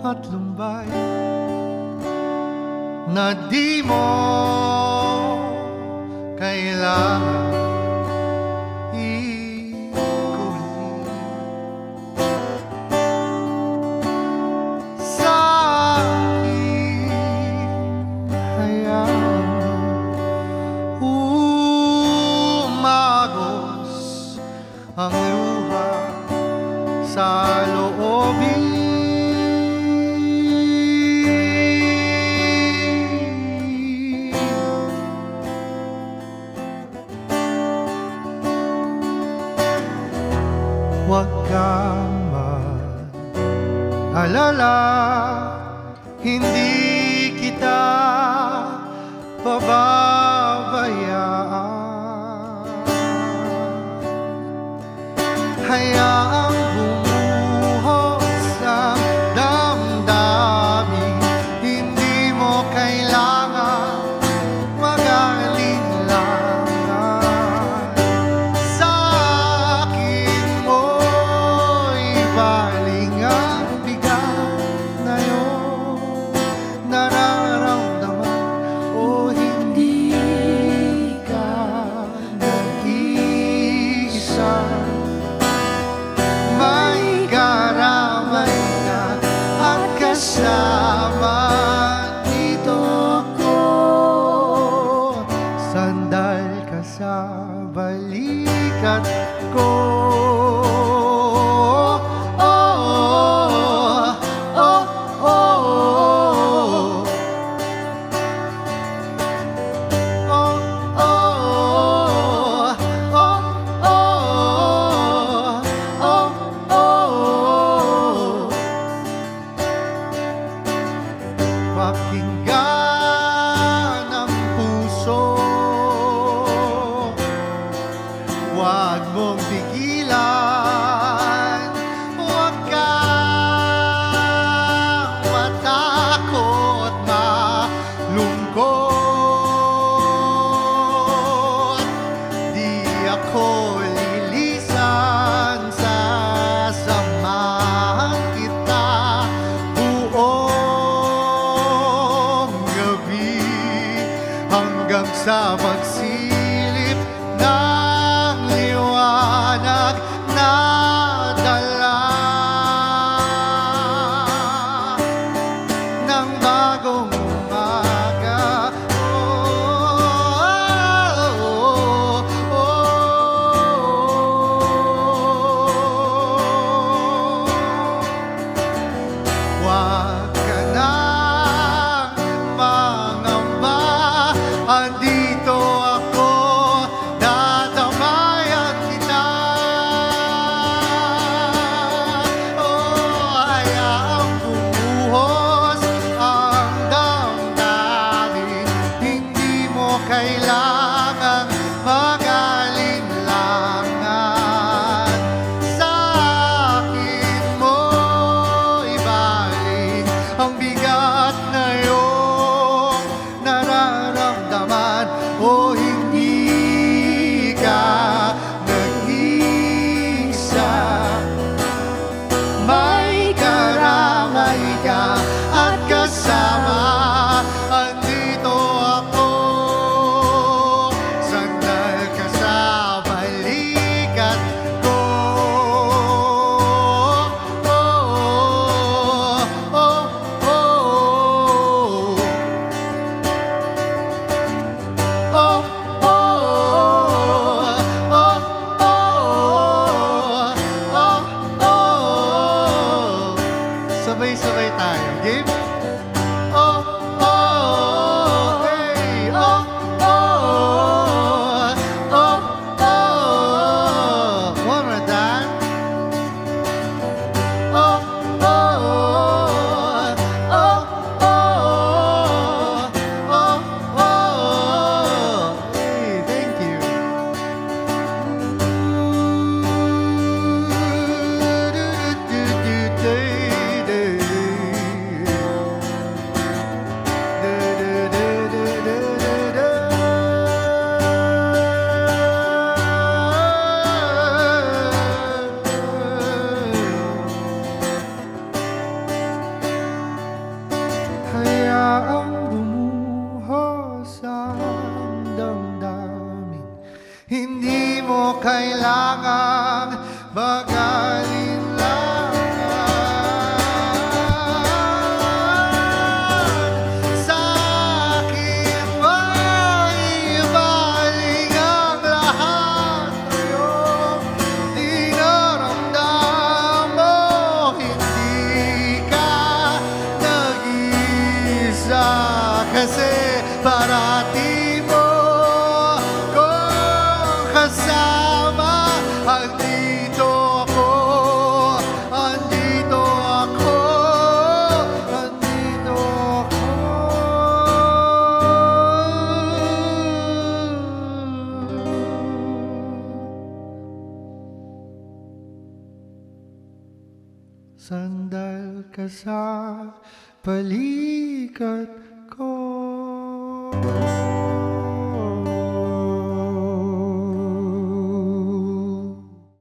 at lumbay na di mo kailangan ikulit. Sa akin hayaan umagos ang luha sa loobin. Huwag kang mag-alala, hindi kita pababayaan. Hayaang bumuhos ang damdamin, hindi mo kailangan mag-alinlangan. Sa akin mo'y baling ang bigat na iyong nararamdaman. O hindi ka nag-iisa, may karamay na at kasama dito ko. Sandal ka sa balikat ko. Pakinggan ang puso, huwag mong pigilan. Huwag kang matakot, malungkot. Di ako lilisan, sasamahan kita hanggang sa magsilip ng liwanag na dala ng bagong umaga. Huwag ka nang mangamba, andito kasama. Andito ako, andito ako, andito ako. Sandal ka sa balikat